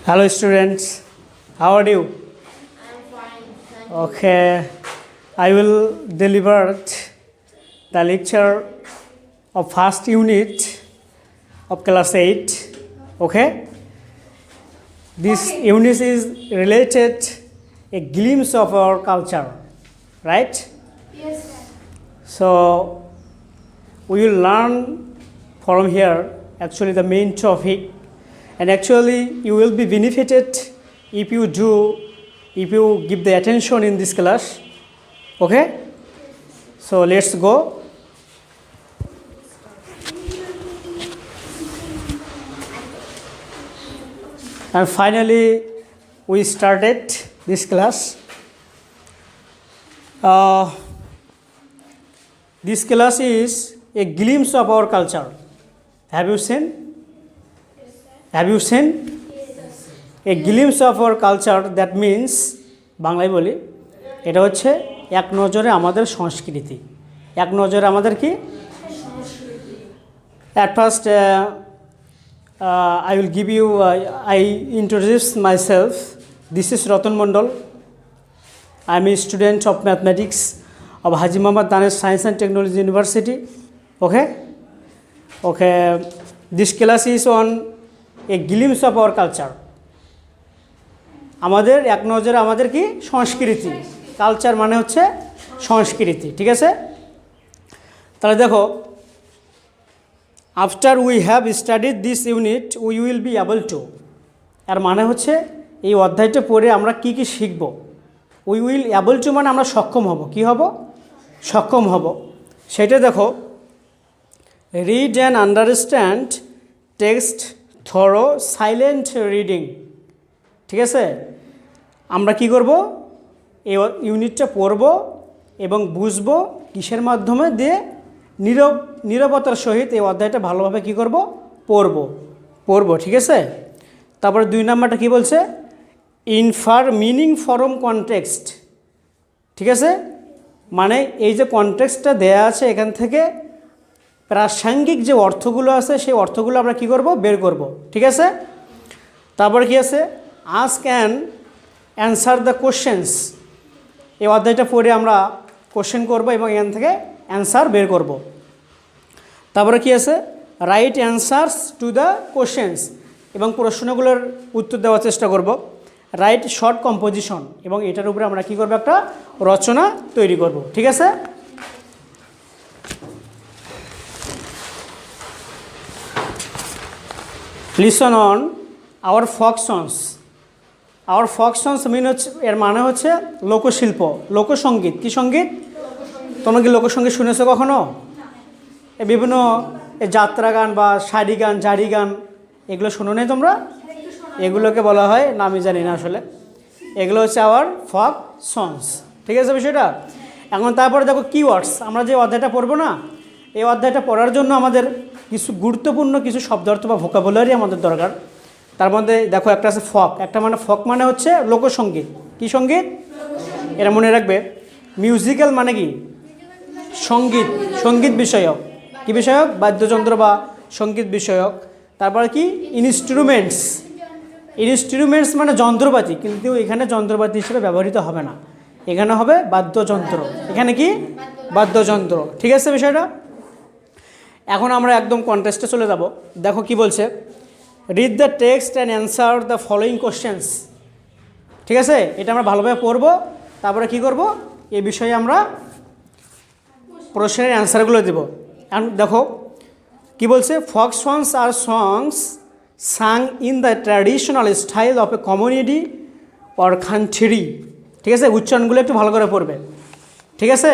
Hello students, how are you? I'm fine, thank you. Okay, I will deliver the lecture of first unit of class 8. Okay, this unit is related a glimpse of our culture, right? Yes, sir. So we will learn from here actually the main topic, and actually you will be benefited if you give the attention in this class. Okay, so let's go. And finally we started this class. This class is a glimpse of our culture. Have you seen? Have you seen? A glimpse of our culture, that means বাংলায় বলি এটা হচ্ছে এক নজরে আমাদের সংস্কৃতি। এক নজরে আমাদের কি? At first I will give you I introduce myself. This is Ratan Mondal. I am a student of mathematics of Haji Muhammad Danesh Science and Technology University. Okay, this class is on a glimpse of our culture. আমাদের এক নজরে আমাদের কি সংস্কৃতি, culture মানে হচ্ছে সংস্কৃতি, ঠিক আছে? তাহলে দেখো, after we have studied this unit we will be able to, এর মানে হচ্ছে এই অধ্যায়টা পড়ে আমরা কি কি শিখব। উই উইল এবল টু মানে আমরা সক্ষম হব, কি হব? সক্ষম হব। সেটা দেখো, read and understand text through silent reading, ঠিক আছে? আমরা কি করব? এই ইউনিটটা পড়ব এবং বুঝব কিসের মাধ্যমে দিয়ে নীরবতার সহিত এই অধ্যায়টা ভালোভাবে কি করব? পড়ব, ঠিক আছে? তারপরে 2 নাম্বারটা কি বলছে? ইনফার মিনিং ফরম কনটেক্সট, ঠিক আছে? মানে এই যে কনটেক্সটটা দেয়া আছে এখান থেকে প্রাসঙ্গিক যে অর্থগুলো আছে সেই অর্থগুলো আমরা কি করব? বের করব, ঠিক আছে? তারপরে কি আছে? Ask and answer the questions. এই অধ্যায়টা পড়ে আমরা কোশ্চেন করব এবং এখান থেকে অ্যান্সার বের করব। তারপরে কি আছে? Right answers to the questions, এবং প্রশ্নগুলোর উত্তর দেওয়ার চেষ্টা করব। রাইট শর্ট কম্পোজিশন, এবং এটার উপরে আমরা কি করব? একটা রচনা তৈরি করব, ঠিক আছে? Listen on our folk songs. Hour folk সংস মিন হচ্ছে, এর মানে হচ্ছে লোকশিল্প, লোকসঙ্গীত। কি সঙ্গীত? তোমরা কি লোকসঙ্গীত শুনেছো কখনো? বিভিন্ন যাত্রা গান বা শাড়ি গান, জারি গান, এগুলো শোনো নাই তোমরা? এগুলোকে বলা হয়, না আমি জানি না আসলে, এগুলো হচ্ছে আওয়ার ফক সংস, ঠিক আছে বিষয়টা? এখন তারপরে দেখো কিওয়ার্ডস। আমরা যে অধ্যায়টা পড়বো না, এই অধ্যায়টা পড়ার জন্য আমাদের কিছু গুরুত্বপূর্ণ কিছু শব্দার্থ বা ভোকাবুলারি আমাদের দরকার। তার মধ্যে দেখো একটা আছে ফক। একটা মানে ফক মানে হচ্ছে লোকসঙ্গীত। কি সঙ্গীত? এরা মনে রাখবে। মিউজিক্যাল মানে কি? সঙ্গীত, সঙ্গীত বিষয়ক। কি বিষয়ক? বাদ্যযন্ত্র বা সঙ্গীত বিষয়ক। তারপরে কি? ইনস্ট্রুমেন্টস। ইনস্ট্রুমেন্টস মানে যন্ত্রপাতি, কিন্তু এখানে যন্ত্রপাতি হিসেবে ব্যবহৃত হবে না, এখানে হবে বাদ্যযন্ত্র। এখানে কি? বাদ্যযন্ত্র, ঠিক আছে বিষয়টা? এখন আমরা একদম কন্টেস্টে চলে যাব। দেখো কি বলছে, read the text and answer the following questions, ঠিক আছে? এটা আমরা ভালোভাবে পড়ব, তারপরে কি করব? এই বিষয়ে আমরা প্রশ্নের অ্যান্সারগুলো দেব। দেখো কি বলছে, folk songs are songs sung in the traditional style of a community or country, ঠিক আছে? উচ্চারণগুলো একটু ভালো করে পড়বে, ঠিক আছে?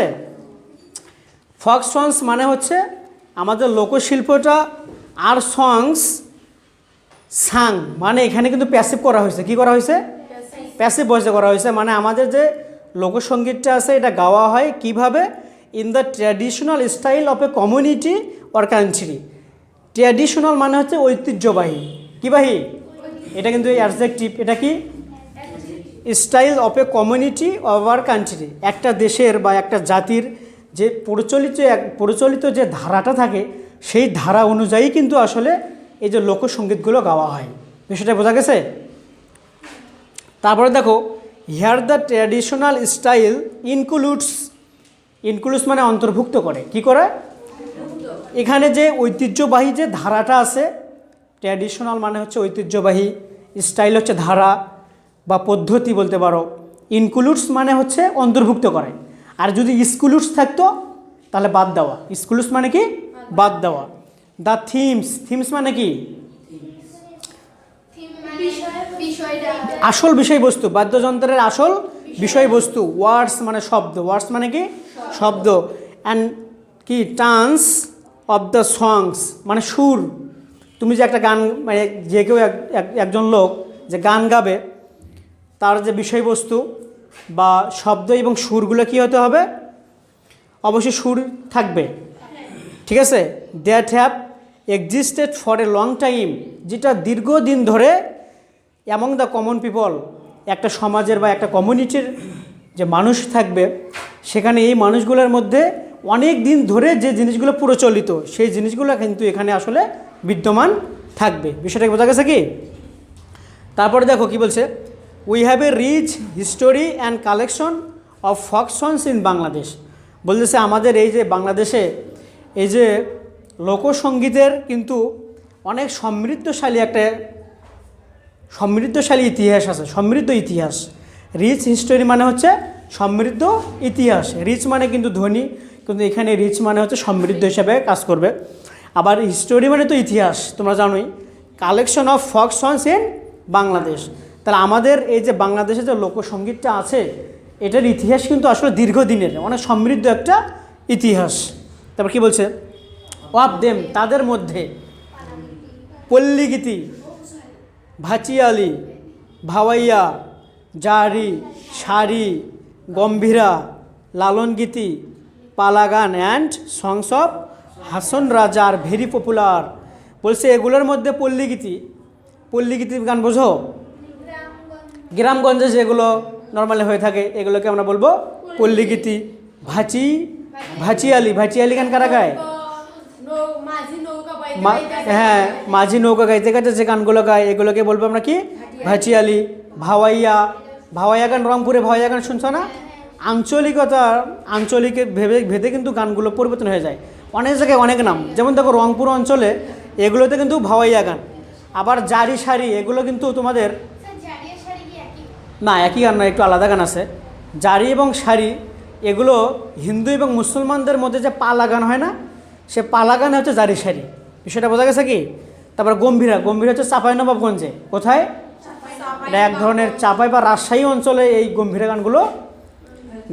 ফক সংস মানে হচ্ছে আমাদের লোকশিল্পটা, আর সংস সাং মানে এখানে কিন্তু প্যাসিভ করা হয়েছে। কি করা হয়েছে? প্যাসিভ ভয়েসে করা হয়েছে। মানে আমাদের যে লোকসঙ্গীতটা আছে এটা গাওয়া হয় কিভাবে? In the traditional style of a community or country. Traditional মানে হচ্ছে ঐতিহ্যবাহী। কি বাহী? এটা কিন্তু অ্যাডজেক্টিভ। এটা কি? Style of a community of our country. একটা দেশের বা একটা জাতির যে প্রচলিত যে ধারাটা থাকে সেই ধারা অনুযায়ী কিন্তু আসলে এই যে লোকসঙ্গীতগুলো গাওয়া হয়। বিষয়টা বোঝা গেছে? তারপরে দেখো, here the traditional style includes মানে অন্তর্ভুক্ত করে, কি করে? এখানে যে ঐতিহ্যবাহী যে ধারাটা আছে, ট্র্যাডিশনাল মানে হচ্ছে ঐতিহ্যবাহী, স্টাইল হচ্ছে ধারা বা পদ্ধতি বলতে পারো, ইনক্লুডস মানে হচ্ছে অন্তর্ভুক্ত করে। আর যদি স্কুলুডস থাকতো তাহলে বাদ দেওয়া। স্কুলুডস মানে কি? বাদ দেওয়া। দ্য থিমস মানে কি? আসল বিষয়বস্তু, বাদ্যযন্ত্রের আসল বিষয়বস্তু। ওয়ার্ডস মানে শব্দ, ওয়ার্ডস মানে কি? শব্দ। অ্যান্ড কি? টার্নস অফ দ্য সংস মানে সুর। তুমি যে একটা গান, মানে যে কেউ একজন লোক যে গান গাবে, তার যে বিষয়বস্তু বা শব্দ এবং সুরগুলো কী হতে হবে? অবশ্যই সুর থাকবে, ঠিক আছে? That have existed for a long time, যেটা দীর্ঘদিন ধরে অ্যামং দ্য কমন পিপল, একটা সমাজের বা একটা কমিউনিটির যে মানুষ থাকবে, সেখানে এই মানুষগুলোর মধ্যে অনেক দিন ধরে যে জিনিসগুলো প্রচলিত, সেই জিনিসগুলো কিন্তু এখানে আসলে বিদ্যমান থাকবে। বিষয়টা বোঝা গেছে কি? তারপরে দেখো কি বলছে, we have a rich history and collection of folk songs in Bangladesh. বলতেছে আমাদের এই যে বাংলাদেশে এই যে লোকসঙ্গীতের কিন্তু অনেক সমৃদ্ধশালী ইতিহাস আছে, সমৃদ্ধ ইতিহাস। রিচ হিস্টোরি মানে হচ্ছে সমৃদ্ধ ইতিহাস। রিচ মানে কিন্তু ধনী, কিন্তু এখানে রিচ মানে হচ্ছে সমৃদ্ধ হিসাবে কাজ করবে। আবার হিস্টোরি মানে তো ইতিহাস, তোমরা জানোই। Collection of folk songs in Bangladesh, তাহলে আমাদের এই যে বাংলাদেশে যে লোকসঙ্গীতটা আছে, এটার ইতিহাস কিন্তু আসলে দীর্ঘদিনের, অনেক সমৃদ্ধ একটা ইতিহাস। তারপর কি বলছে, অফ দেম তাদের মধ্যে, পল্লীগীতি, ভাচিয়ালি, ভাওয়াইয়া, জারি, sari, Gambhira, Lalongiti, পালাগান and songs of Hason Raja are very popular. বলছে এগুলোর মধ্যে পল্লীগীতি গান বোঝো? গ্রামগঞ্জে যেগুলো নর্মালি হয়ে থাকে এগুলোকে আমরা বলবো পল্লীগীতি। ভাচিয়ালি গান কারা গায়? হ্যাঁ, মাঝি নৌকা গাইতে গাইতে যে গানগুলো গায় এগুলোকে বলবো আমরা কি? ভাচিয়ালি। ভাওয়াইয়া গান, রংপুরে ভাওয়াইয়া গান শুনছো না? আঞ্চলিকের ভেদে কিন্তু গানগুলো পরিবর্তন হয়ে যায়, অনেক জায়গায় অনেক নাম। যেমন দেখো রংপুর অঞ্চলে এগুলোতে কিন্তু ভাওয়াইয়া গান। আবার জারি, শাড়ি এগুলো কিন্তু তোমাদের না, একই গান না, একটু আলাদা গান আছে। জারি এবং শাড়ি এগুলো হিন্দু এবং মুসলমানদের মধ্যে যে পালা গান হয় না, সে পালা গান হচ্ছে জারি শাড়ি। বিষয়টা বোঝা গেছে কি? তারপর গম্ভীরা হচ্ছে চাঁপাইনবাবগঞ্জে। কোথায়? এটা এক ধরনের চাঁপাই বা রাজশাহী অঞ্চলে এই গম্ভীরা গানগুলো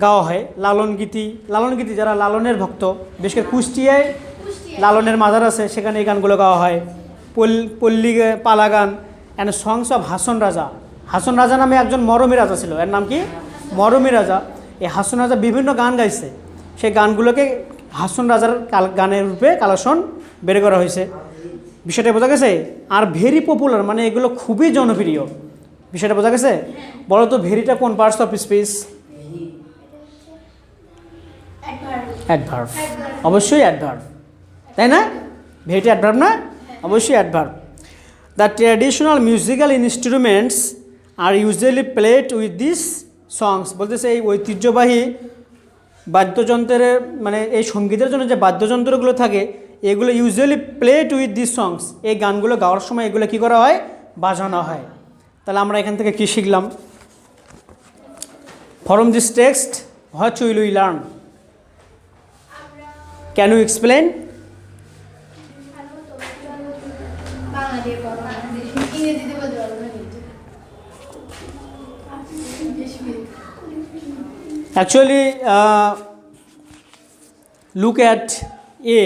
গাওয়া হয়। লালনগীতি যারা লালনের ভক্ত, বিশেষ করে কুষ্টিয়ায় লালনের মাজার আছে, সেখানে এই গানগুলো গাওয়া হয়। পল্লী পালা গান and songs of Hason Raja নামে একজন মরমী রাজা ছিল, এর নাম কি? মরমী রাজা। এই হাসন রাজা বিভিন্ন গান গাইছে, সেই গানগুলোকে হাসন রাজার গানের রূপে কালেকশন বের করা হয়েছে। বিষয়টা বোঝা গেছে? আর ভেরি পপুলার মানে এগুলো খুবই জনপ্রিয়। বিষয়টা বোঝা গেছে? বলো তো ভেরিটা কোন পার্টস অফ স্পিচ? অ্যাডভার্ব। অবশ্যই অ্যাডভার্ব, তাই না? ভেরিটা অ্যাডভার্ব না? অবশ্যই adverb. The traditional musical instruments are usually played with this songs. বলতেছে এই ঐতিহ্যবাহী বাদ্যযন্ত্রের মানে এই সঙ্গীতের জন্য যে বাদ্যযন্ত্রগুলো থাকে এগুলো ইউজুয়ালি প্লেড উইথ দিস সংস। এই গানগুলো গাওয়ার সময় এগুলো কী করা হয়? বাজানো হয়। তাহলে আমরা এখান থেকে কী শিখলাম? From this text what will we learn? Can you explain? Actually, look at A.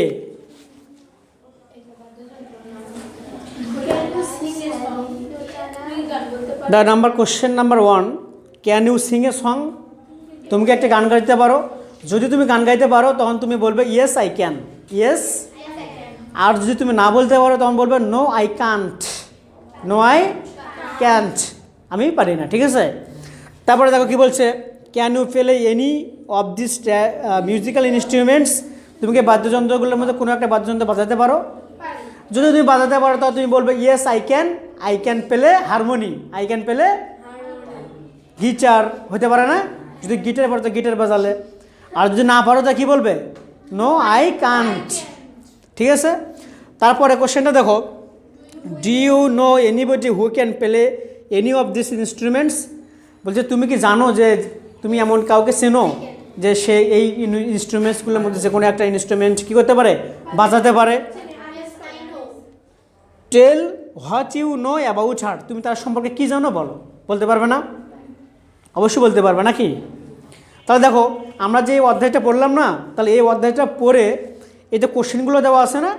The question number 1. Can you sing a song? তুমি কি একটা গান গাইতে পারো? যদি তুমি গান গাইতে পারো তখন তুমি বলবে yes I can. Yes. আর যদি তুমি না বলতে পারো তখন বলবে no I can't. No I can't. আমি পারি না, ঠিক আছে? তারপরে দেখো কি বলছে, can you play any of this musical instruments? তুমি কি বাদ্যযন্ত্রগুলোর মধ্যে কোনো একটা বাদ্যযন্ত্র বাজাতে পারো? যদি তুমি বাজাতে পারো তাহলে তুমি বলবে yes I can play harmony. Guitar হতে পারে না, যদি গিটার পারো তো গিটার বাজালে, আর যদি না পারো তা কী বলবে, নো আই কান্ট। ঠিক আছে, তারপরে কোশ্চেনটা দেখো, do you know anybody who can play any of this instruments? বলছে তুমি কি জানো যে তুমি এমন কাউকে চেনো যে সে এই ইনস্ট্রুমেন্টসগুলোর মধ্যে যে কোনো একটা ইনস্ট্রুমেন্ট কী করতে পারে, বাজাতে পারে? Yes, I know. Tell what you know about her, তুমি তার সম্পর্কে কী জানো বলো। বলতে পারবে না? অবশ্যই বলতে পারবে নাকি? তাহলে দেখো আমরা যে এই অধ্যায়টা পড়লাম না, তাহলে এই অধ্যায়টা পড়ে এই যে কোশ্চেনগুলো দেওয়া আছে না,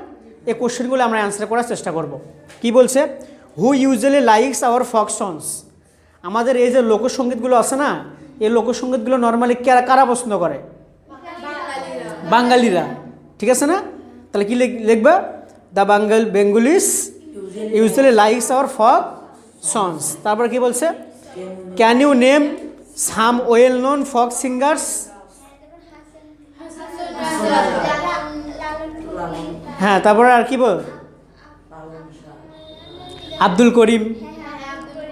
এই কোশ্চেনগুলো আমরা অ্যান্সার করার চেষ্টা করব। কি বলছে, হু ইউজুয়ালি লাইকস আওয়ার ফক সংস? আমাদের এই যে লোকসঙ্গীতগুলো আছে না, এই লোকসঙ্গীতগুলো নর্মালি কারা পছন্দ করে? বাঙালিরা। ঠিক আছে না? তাহলে কি লিখবা, the Bengalis usually likes our folk songs. তারপর কি বলছে, can you name some well known folk singers? হ্যাঁ, তারপরে আর কি বল, আব্দুল করিম।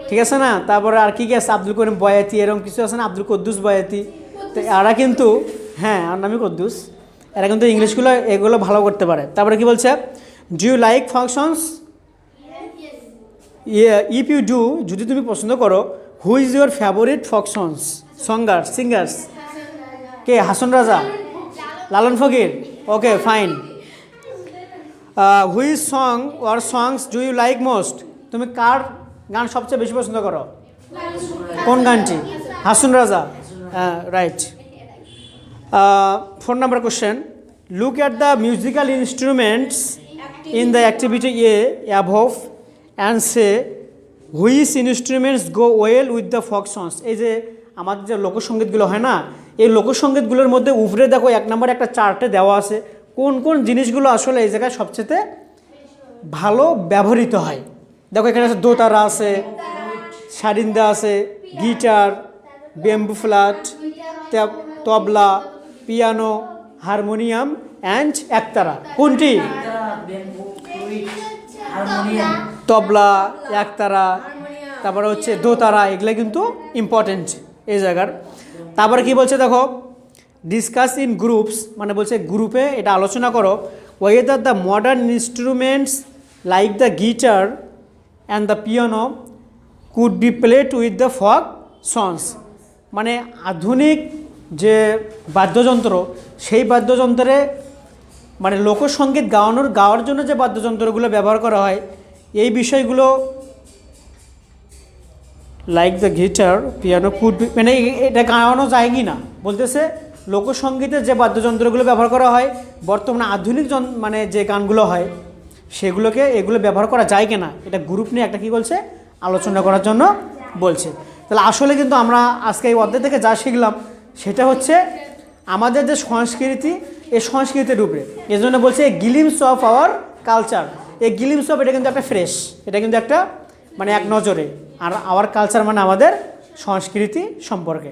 ঠিক আছে না? তারপরে আর কি কি আছে, আব্দুল করিম বয়াতি, এরকম কিছু আছে না, আব্দুল কুদ্দুস বয়াতি। তো এরা কিন্তু, হ্যাঁ আর নামই কুদ্দুস, এরা কিন্তু ইংলিশগুলো এগুলো ভালো করতে পারে। তারপরে কি বলছে, do you like functions? If you do, যদি তুমি পছন্দ করো, who is your favourite folk singers? কে, Hason Raja, Lalon Fakir? Okay fine. Which song or songs do you like most? তুমি কার গান সবচেয়ে বেশি পছন্দ করো? কোন গানটি? হাসন রাজা, হ্যাঁ রাইট। 4 নম্বর question, look at the musical instruments in the activity A above and say which instruments go well with the folk songs? এই যে আমাদের যে লোকসঙ্গীতগুলো হয় না, এই লোকসঙ্গীতগুলোর মধ্যে উপরে দেখো 1 নম্বর একটা চার্টে দেওয়া আছে কোন কোন জিনিসগুলো আসলে এই জায়গায় সবচেয়ে ভালো ব্যবহৃত হয়। দেখো এখানে আছে দোতারা আছে, সারিন্দা আছে, গিটার, বেম্বু ফ্ল্যাট, তবলা, পিয়ানো, হারমোনিয়াম অ্যান্ড একতারা। কোনটি? তবলা, একতারা, তারপরে হচ্ছে দোতারা, এগুলো কিন্তু ইম্পর্টেন্ট এই জায়গার। তারপরে কি বলছে দেখো, ডিসকাস ইন গ্রুপস, মানে বলছে গ্রুপে এটা আলোচনা করো, whether the modern instruments like the guitar and the piano could be played with the folk songs. মানে আধুনিক যে বাদ্যযন্ত্র, সেই বাদ্যযন্ত্রে মানে লোকসঙ্গীত গাওয়ার জন্য যে বাদ্যযন্ত্রগুলো ব্যবহার করা হয়, এই বিষয়গুলো like the guitar piano could B, মানে এটা গাওয়ানো যায় কি না, বলতেছে লোকসঙ্গীতে যে বাদ্যযন্ত্রগুলো ব্যবহার করা হয়, বর্তমানে আধুনিক মানে যে গানগুলো হয় সেগুলোকে এগুলো ব্যবহার করা যায় কিনা, এটা গ্রুপ নিয়ে একটা কী বলছে, আলোচনা করার জন্য বলছে। তাহলে আসলে কিন্তু আমরা আজকে এই অধ্যায় থেকে যা শিখলাম সেটা হচ্ছে আমাদের যে সংস্কৃতি, এই সংস্কৃতির উপরে। এই জন্য বলছে গ্লিমস অফ আওয়ার কালচার। এই গ্লিমস অফ, এটা কিন্তু একটা ফ্রেশ, এটা কিন্তু একটা মানে এক নজরে, আর আওয়ার কালচার মানে আমাদের সংস্কৃতি সম্পর্কে।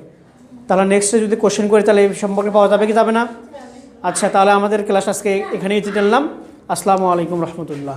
তাহলে নেক্সটে যদি কোশ্চেন করি তাহলে এই সম্পর্কে পাওয়া যাবে কি যাবে না? আচ্ছা, তাহলে আমাদের ক্লাস আজকে এখানেই টানলাম। আসসালামু আলাইকুম রহমতুল্লাহ।